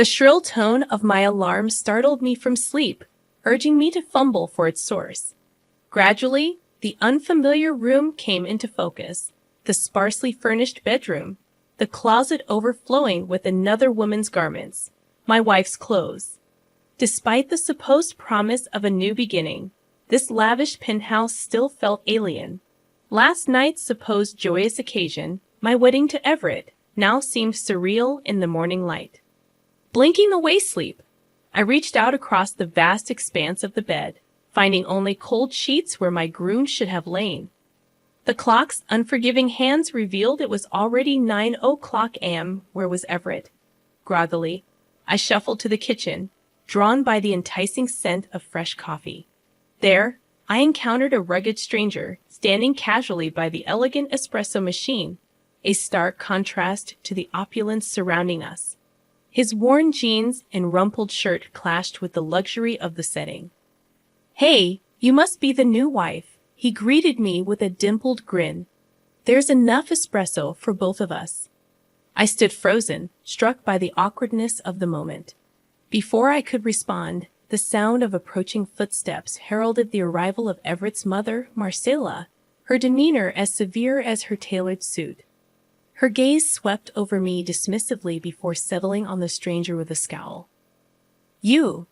The shrill tone of my alarm startled me from sleep, urging me to fumble for its source. Gradually, the unfamiliar room came into focus. The sparsely furnished bedroom, the closet overflowing with another woman's garments, my wife's clothes. Despite the supposed promise of a new beginning, this lavish penthouse still felt alien. Last night's supposed joyous occasion, my wedding to Everett, now seemed surreal in the morning light. Blinking away sleep, I reached out across the vast expanse of the bed, finding only cold sheets where my groom should have lain. The clock's unforgiving hands revealed it was already 9:00 a.m. Where was Everett? Groggily, I shuffled to the kitchen, drawn by the enticing scent of fresh coffee. There, I encountered a rugged stranger, standing casually by the elegant espresso machine, a stark contrast to the opulence surrounding us. His worn jeans and rumpled shirt clashed with the luxury of the setting. "Hey, you must be the new wife," he greeted me with a dimpled grin. "There's enough espresso for both of us." I stood frozen, struck by the awkwardness of the moment. Before I could respond, the sound of approaching footsteps heralded the arrival of Everett's mother, Marcella, her demeanor as severe as her tailored suit. Her gaze swept over me dismissively before settling on the stranger with a scowl. "You!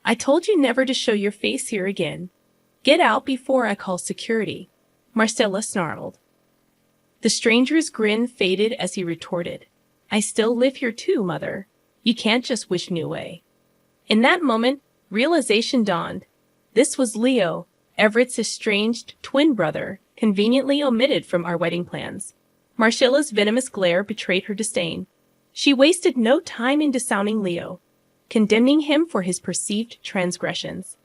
I told you never to show your face here again. Get out before I call security," Marcella snarled. The stranger's grin faded as he retorted, "I still live here too, mother. You can't just wish me away." In that moment, realization dawned. This was Leo, Everett's estranged twin brother, conveniently omitted from our wedding plans. Marcella's venomous glare betrayed her disdain. She wasted no time in disowning Leo, condemning him for his perceived transgressions.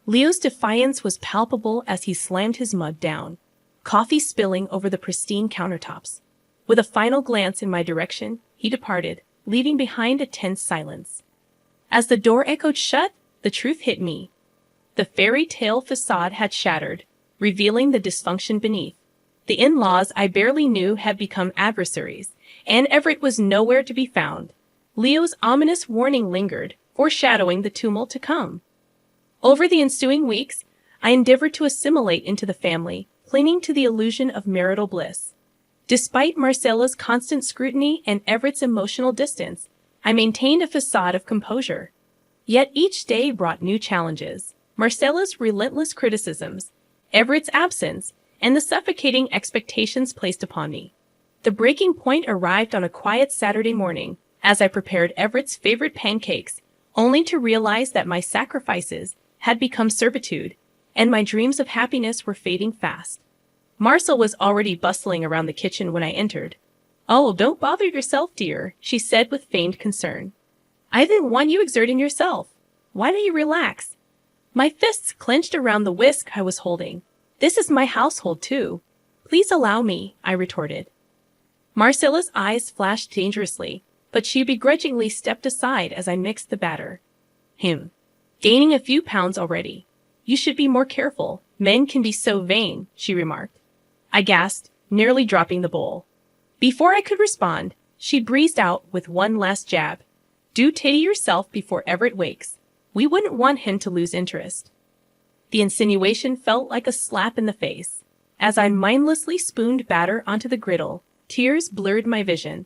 Leo's defiance was palpable as he slammed his mug down, coffee spilling over the pristine countertops. With a final glance in my direction, he departed, leaving behind a tense silence. As the door echoed shut, the truth hit me. The fairy tale facade had shattered, revealing the dysfunction beneath. The in-laws I barely knew had become adversaries, and Everett was nowhere to be found. Leo's ominous warning lingered, foreshadowing the tumult to come. Over the ensuing weeks, I endeavored to assimilate into the family, clinging to the illusion of marital bliss. Despite Marcella's constant scrutiny and Everett's emotional distance, I maintained a facade of composure. Yet each day brought new challenges. Marcella's relentless criticisms, Everett's absence, and the suffocating expectations placed upon me. The breaking point arrived on a quiet Saturday morning, as I prepared Everett's favorite pancakes, only to realize that my sacrifices had become servitude, and my dreams of happiness were fading fast. Marcel was already bustling around the kitchen when I entered. "Oh, don't bother yourself, dear," she said with feigned concern. "I didn't want you exerting yourself. Why don't you relax?" My fists clenched around the whisk I was holding. "This is my household, too. Please allow me," I retorted. Marcella's eyes flashed dangerously, but she begrudgingly stepped aside as I mixed the batter. Gaining a few pounds already. You should be more careful. Men can be so vain," she remarked. I gasped, nearly dropping the bowl. Before I could respond, she breezed out with one last jab. "Do tidy yourself before Everett wakes. We wouldn't want him to lose interest." The insinuation felt like a slap in the face. As I mindlessly spooned batter onto the griddle, tears blurred my vision.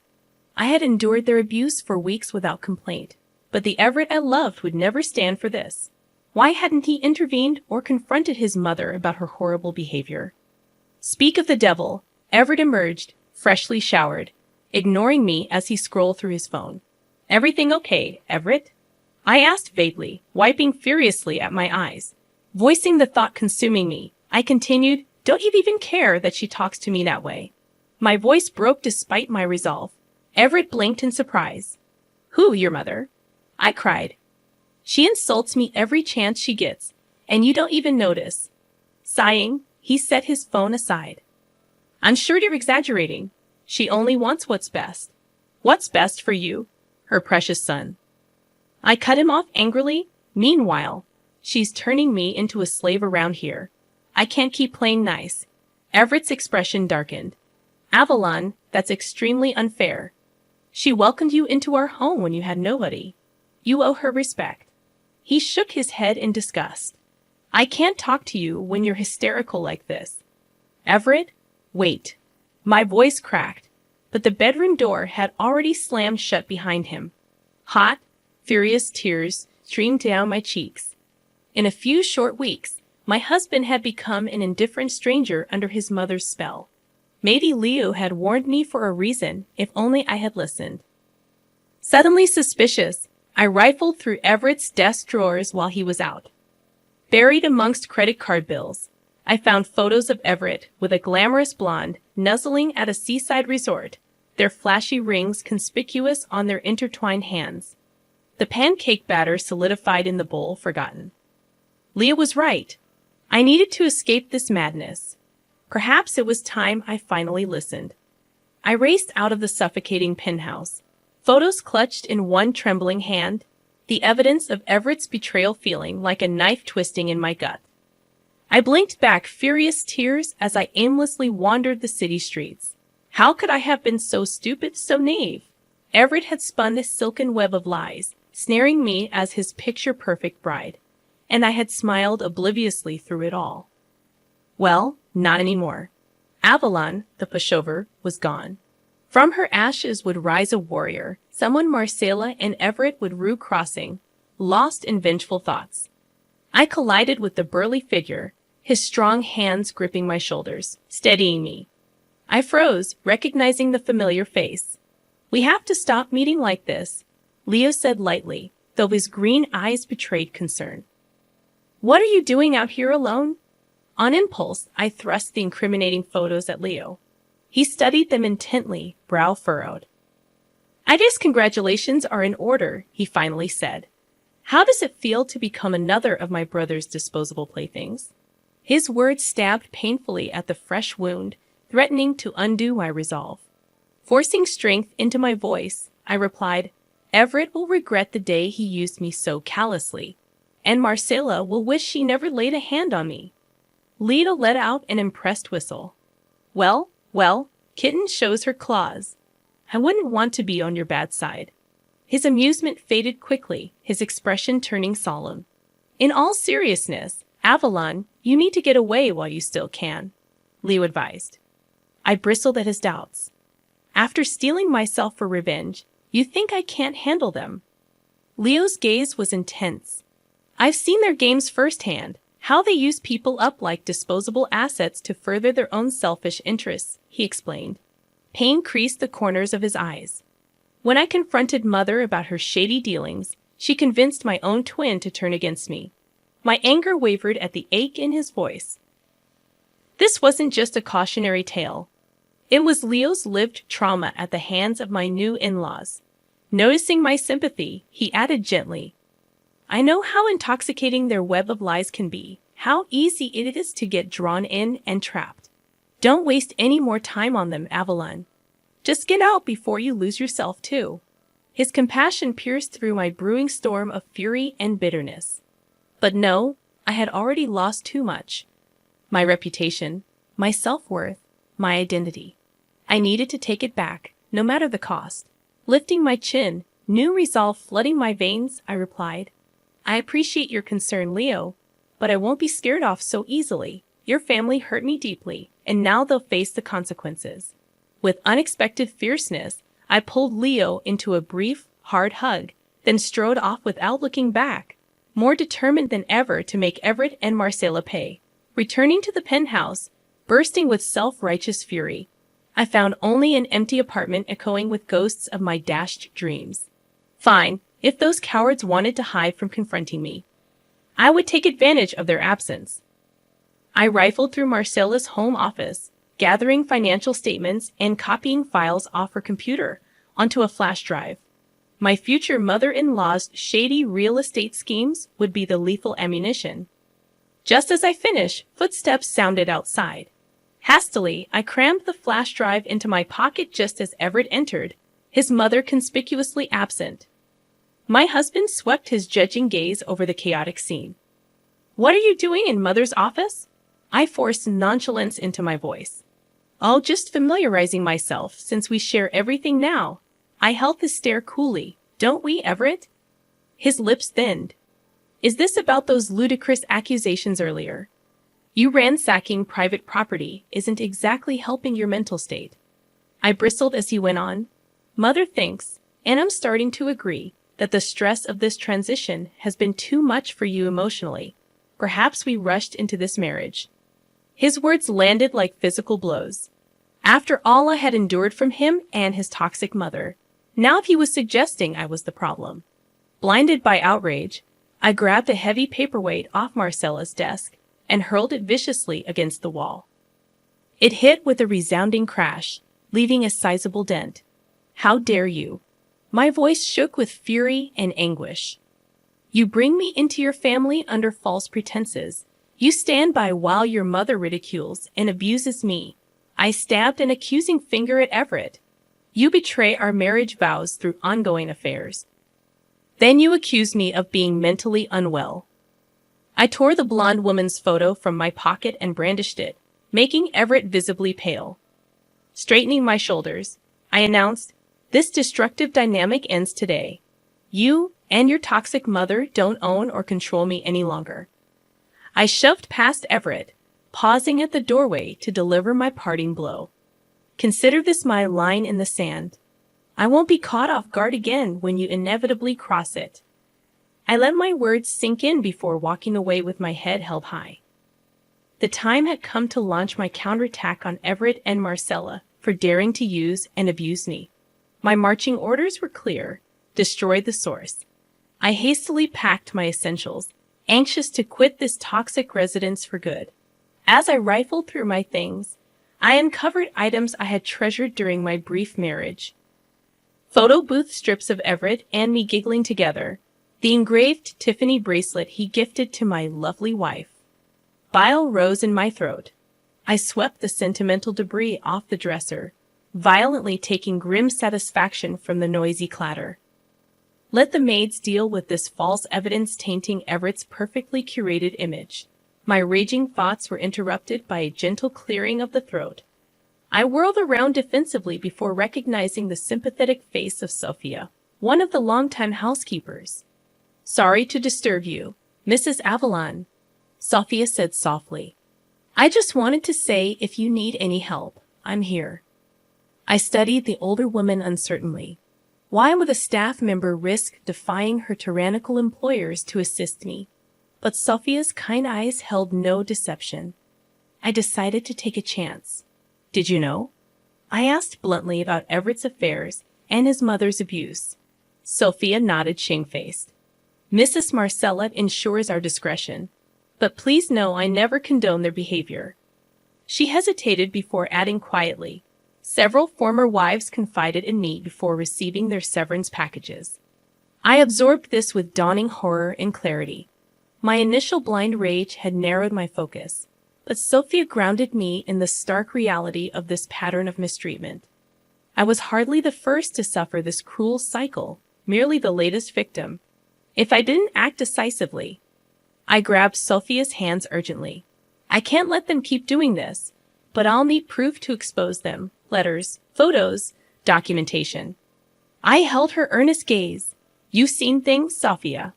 I had endured their abuse for weeks without complaint, but the Everett I loved would never stand for this. Why hadn't he intervened or confronted his mother about her horrible behavior? Speak of the devil, Everett emerged, freshly showered, ignoring me as he scrolled through his phone. "Everything okay, Everett?" I asked vaguely, wiping furiously at my eyes. Voicing the thought consuming me, I continued, "Don't you even care that she talks to me that way?" My voice broke despite my resolve. Everett blinked in surprise. "Who, your mother?" I cried. "She insults me every chance she gets, and you don't even notice." Sighing, he set his phone aside. "I'm sure you're exaggerating. She only wants what's best." "What's best for you, her precious son?" I cut him off angrily. "Meanwhile, she's turning me into a slave around here. I can't keep playing nice." Everett's expression darkened. "Avalon, that's extremely unfair. She welcomed you into our home when you had nobody." You owe her respect. He shook his head in disgust. I can't talk to you when you're hysterical like this. Everett, wait. My voice cracked, but the bedroom door had already slammed shut behind him. Hot, furious tears streamed down my cheeks. In a few short weeks, my husband had become an indifferent stranger under his mother's spell. Maybe Leo had warned me for a reason, if only I had listened. Suddenly suspicious, I rifled through Everett's desk drawers while he was out. Buried amongst credit card bills, I found photos of Everett with a glamorous blonde nuzzling at a seaside resort, their flashy rings conspicuous on their intertwined hands. The pancake batter solidified in the bowl forgotten. Leah was right. I needed to escape this madness. Perhaps it was time I finally listened. I raced out of the suffocating penthouse, photos clutched in one trembling hand, the evidence of Everett's betrayal feeling like a knife twisting in my gut. I blinked back furious tears as I aimlessly wandered the city streets. How could I have been so stupid, so naive? Everett had spun a silken web of lies, snaring me as his picture-perfect bride, and I had smiled obliviously through it all. Well, not anymore. Avalon, the pushover, was gone. From her ashes would rise a warrior, someone Marcella and Everett would rue crossing, lost in vengeful thoughts. I collided with the burly figure, his strong hands gripping my shoulders, steadying me. I froze, recognizing the familiar face. We have to stop meeting like this, Leo said lightly, though his green eyes betrayed concern. What are you doing out here alone? On impulse, I thrust the incriminating photos at Leo. He studied them intently, brow furrowed. I guess congratulations are in order, he finally said. How does it feel to become another of my brother's disposable playthings? His words stabbed painfully at the fresh wound, threatening to undo my resolve. Forcing strength into my voice, I replied, Everett will regret the day he used me so callously, and Marcella will wish she never laid a hand on me. Lita let out an impressed whistle. Well, kitten shows her claws. I wouldn't want to be on your bad side. His amusement faded quickly, his expression turning solemn. In all seriousness, Avalon, you need to get away while you still can, Leo advised. I bristled at his doubts. After steeling myself for revenge, you think I can't handle them? Leo's gaze was intense. I've seen their games firsthand, how they use people up like disposable assets to further their own selfish interests, he explained. Pain creased the corners of his eyes. When I confronted Mother about her shady dealings, she convinced my own twin to turn against me. My anger wavered at the ache in his voice. This wasn't just a cautionary tale. It was Leo's lived trauma at the hands of my new in-laws. Noticing my sympathy, he added gently, I know how intoxicating their web of lies can be, how easy it is to get drawn in and trapped. Don't waste any more time on them, Avalon. Just get out before you lose yourself, too. His compassion pierced through my brewing storm of fury and bitterness. But no, I had already lost too much. My reputation, my self-worth, my identity. I needed to take it back, no matter the cost. Lifting my chin, new resolve flooding my veins, I replied, I appreciate your concern, Leo, but I won't be scared off so easily. Your family hurt me deeply, and now they'll face the consequences. With unexpected fierceness, I pulled Leo into a brief, hard hug, then strode off without looking back, more determined than ever to make Everett and Marcella pay. Returning to the penthouse, bursting with self-righteous fury, I found only an empty apartment echoing with ghosts of my dashed dreams. Fine, if those cowards wanted to hide from confronting me, I would take advantage of their absence. I rifled through Marcella's home office, gathering financial statements and copying files off her computer onto a flash drive. My future mother-in-law's shady real estate schemes would be the lethal ammunition. Just as I finished, footsteps sounded outside. Hastily, I crammed the flash drive into my pocket just as Everett entered, his mother conspicuously absent. My husband swept his judging gaze over the chaotic scene. What are you doing in Mother's office? I forced nonchalance into my voice. Oh, just familiarizing myself since we share everything now. I held his stare coolly. Don't we, Everett? His lips thinned. Is this about those ludicrous accusations earlier? You ransacking private property isn't exactly helping your mental state. I bristled as he went on. Mother thinks, and I'm starting to agree, that the stress of this transition has been too much for you emotionally. Perhaps we rushed into this marriage. His words landed like physical blows. After all I had endured from him and his toxic mother, now he was suggesting I was the problem. Blinded by outrage, I grabbed a heavy paperweight off Marcella's desk and hurled it viciously against the wall. It hit with a resounding crash, leaving a sizable dent. How dare you? My voice shook with fury and anguish. You bring me into your family under false pretenses. You stand by while your mother ridicules and abuses me. I stabbed an accusing finger at Everett. You betray our marriage vows through ongoing affairs. Then you accuse me of being mentally unwell. I tore the blonde woman's photo from my pocket and brandished it, making Everett visibly pale. Straightening my shoulders, I announced, "This destructive dynamic ends today. You and your toxic mother don't own or control me any longer." I shoved past Everett, pausing at the doorway to deliver my parting blow. Consider this my line in the sand. I won't be caught off guard again when you inevitably cross it. I let my words sink in before walking away with my head held high. The time had come to launch my counterattack on Everett and Marcella for daring to use and abuse me. My marching orders were clear: destroy the source. I hastily packed my essentials, anxious to quit this toxic residence for good. As I rifled through my things, I uncovered items I had treasured during my brief marriage. Photo booth strips of Everett and me giggling together, the engraved Tiffany bracelet he gifted to my lovely wife. Bile rose in my throat. I swept the sentimental debris off the dresser, violently taking grim satisfaction from the noisy clatter. Let the maids deal with this false evidence tainting Everett's perfectly curated image. My raging thoughts were interrupted by a gentle clearing of the throat. I whirled around defensively before recognizing the sympathetic face of Sophia, one of the longtime housekeepers. "Sorry to disturb you, Mrs. Avalon," Sophia said softly. "I just wanted to say if you need any help, I'm here." I studied the older woman uncertainly. Why would a staff member risk defying her tyrannical employers to assist me? But Sophia's kind eyes held no deception. I decided to take a chance. "Did you know?" I asked bluntly about Everett's affairs and his mother's abuse. Sophia nodded shamefaced. "Mrs. Marcella ensures our discretion, but please know I never condone their behavior." She hesitated before adding quietly, "Several former wives confided in me before receiving their severance packages." I absorbed this with dawning horror and clarity. My initial blind rage had narrowed my focus, but Sophia grounded me in the stark reality of this pattern of mistreatment. I was hardly the first to suffer this cruel cycle, merely the latest victim. If I didn't act decisively, I grabbed Sophia's hands urgently. "I can't let them keep doing this, but I'll need proof to expose them. Letters, photos, documentation." I held her earnest gaze. "You've seen things, Sophia.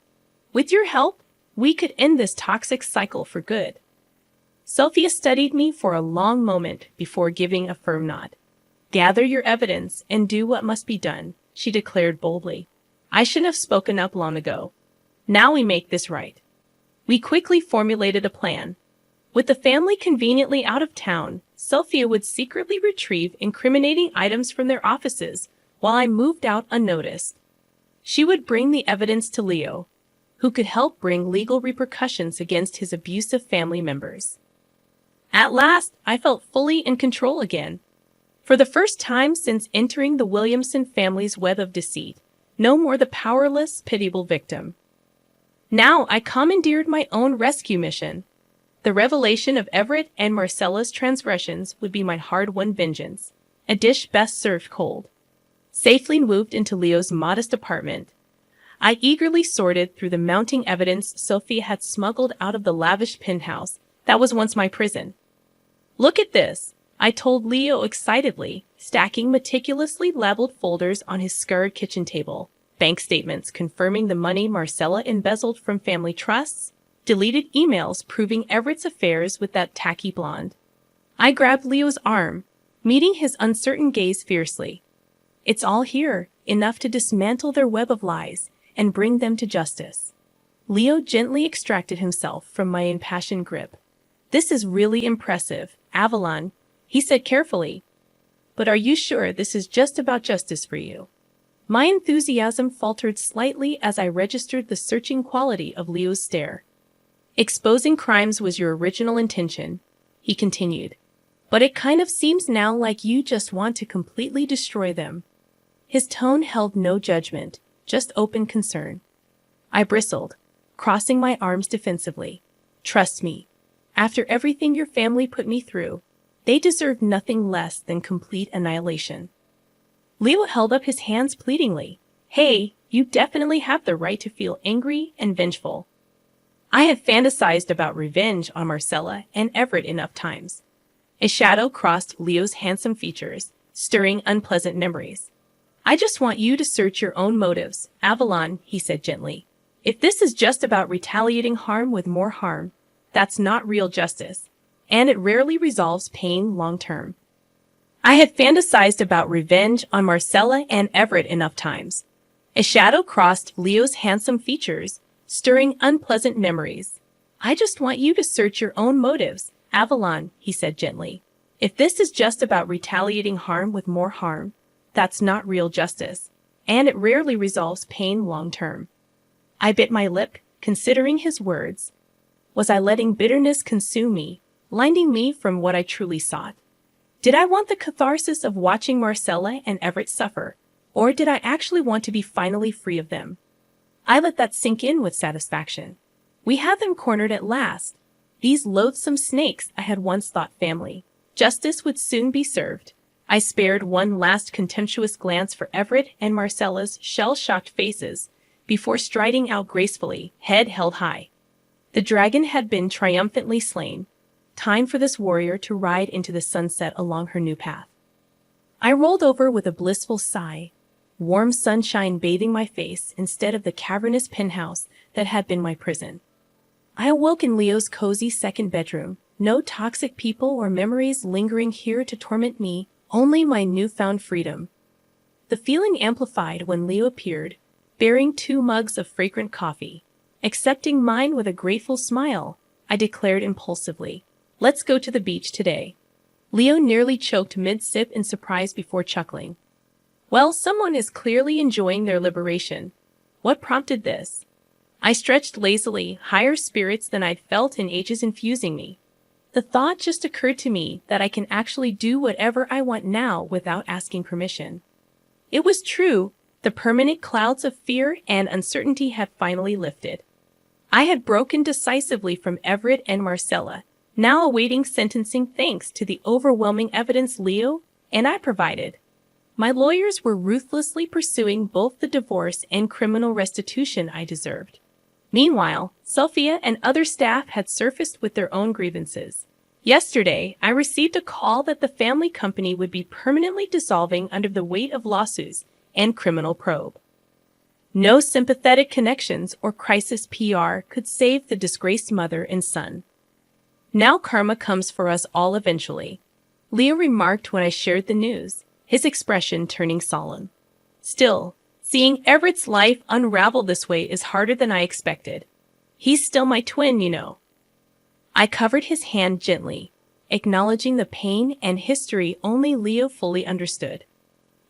With your help, we could end this toxic cycle for good." Sophia studied me for a long moment before giving a firm nod. "Gather your evidence and do what must be done," she declared boldly. "I should have spoken up long ago. Now we make this right." We quickly formulated a plan. With the family conveniently out of town, Sophia would secretly retrieve incriminating items from their offices while I moved out unnoticed. She would bring the evidence to Leo, who could help bring legal repercussions against his abusive family members. At last, I felt fully in control again. For the first time since entering the Williamson family's web of deceit, no more the powerless, pitiable victim. Now I commandeered my own rescue mission. The revelation of Everett and Marcella's transgressions would be my hard-won vengeance, a dish best served cold. Safely moved into Leo's modest apartment, I eagerly sorted through the mounting evidence Sophia had smuggled out of the lavish penthouse that was once my prison. "Look at this," I told Leo excitedly, stacking meticulously labeled folders on his scarred kitchen table. bank statements confirming the money Marcella embezzled from family trusts, deleted emails proving Everett's affairs with that tacky blonde. I grabbed Leo's arm, meeting his uncertain gaze fiercely. It's all here, enough to dismantle their web of lies and bring them to justice. Leo gently extracted himself from my impassioned grip. This is really impressive, Avalon, he said carefully. But are you sure this is just about justice for you? My enthusiasm faltered slightly as I registered the searching quality of Leo's stare. Exposing crimes was your original intention, he continued. But it kind of seems now like you just want to completely destroy them. His tone held no judgment, just open concern. I bristled, crossing my arms defensively. Trust me, after everything your family put me through, they deserve nothing less than complete annihilation. Leo held up his hands pleadingly. Hey, you definitely have the right to feel angry and vengeful. I have fantasized about revenge on Marcella and Everett enough times. A shadow crossed Leo's handsome features, stirring unpleasant memories. I just want you to search your own motives, Avalon, he said gently. If this is just about retaliating harm with more harm, that's not real justice, and it rarely resolves pain long term. I had fantasized about revenge on Marcella and Everett enough times. A shadow crossed Leo's handsome features, stirring unpleasant memories. I just want you to search your own motives, Avalon, he said gently. If this is just about retaliating harm with more harm, that's not real justice, and it rarely resolves pain long term. I bit my lip, considering his words. Was I letting bitterness consume me, blinding me from what I truly sought? Did I want the catharsis of watching Marcella and Everett suffer, or did I actually want to be finally free of them? I let that sink in with satisfaction. We had them cornered at last. These loathsome snakes I had once thought family. Justice would soon be served. I spared one last contemptuous glance for Everett and Marcella's shell-shocked faces before striding out gracefully, head held high. The dragon had been triumphantly slain. Time for this warrior to ride into the sunset along her new path. I rolled over with a blissful sigh, warm sunshine bathing my face instead of the cavernous penthouse that had been my prison. I awoke in Leo's cozy second bedroom, no toxic people or memories lingering here to torment me, only my newfound freedom. The feeling amplified when Leo appeared, bearing 2 mugs of fragrant coffee. Accepting mine with a grateful smile, I declared impulsively, "Let's go to the beach today." Leo nearly choked mid-sip in surprise before chuckling. Well, someone is clearly enjoying their liberation. What prompted this? I stretched lazily, higher spirits than I'd felt in ages infusing me. The thought just occurred to me that I can actually do whatever I want now without asking permission. It was true, the permanent clouds of fear and uncertainty had finally lifted. I had broken decisively from Everett and Marcella, now awaiting sentencing thanks to the overwhelming evidence Leo and I provided. My lawyers were ruthlessly pursuing both the divorce and criminal restitution I deserved. Meanwhile, Sophia and other staff had surfaced with their own grievances. Yesterday, I received a call that the family company would be permanently dissolving under the weight of lawsuits and criminal probe. No sympathetic connections or crisis PR could save the disgraced mother and son. Now karma comes for us all eventually, Leo remarked when I shared the news, his expression turning solemn. Still, seeing Everett's life unravel this way is harder than I expected. He's still my twin, you know. I covered his hand gently, acknowledging the pain and history only Leo fully understood.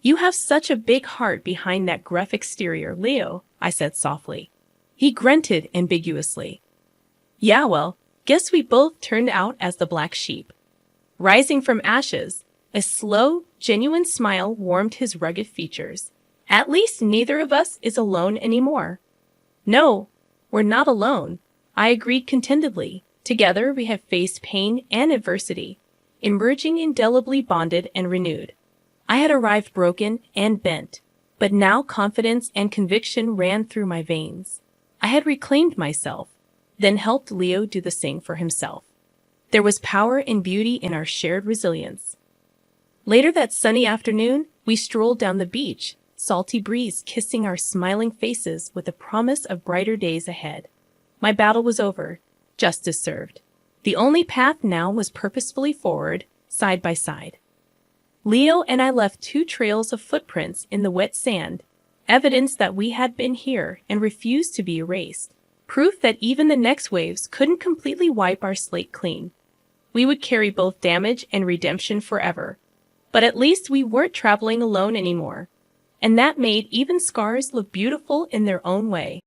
You have such a big heart behind that gruff exterior, Leo, I said softly. He grunted ambiguously. Yeah, well, guess we both turned out as the black sheep. Rising from ashes, a slow, genuine smile warmed his rugged features. At least neither of us is alone anymore. No, we're not alone, I agreed contentedly. Together we have faced pain and adversity, emerging indelibly bonded and renewed. I had arrived broken and bent, but now confidence and conviction ran through my veins. I had reclaimed myself, then helped Leo do the same for himself. There was power and beauty in our shared resilience. Later that sunny afternoon, we strolled down the beach, salty breeze kissing our smiling faces with a promise of brighter days ahead. My battle was over. Justice served. The only path now was purposefully forward, side by side. Leo and I left 2 trails of footprints in the wet sand, evidence that we had been here and refused to be erased. Proof that even the next waves couldn't completely wipe our slate clean. We would carry both damage and redemption forever. But at least we weren't traveling alone anymore. And that made even scars look beautiful in their own way.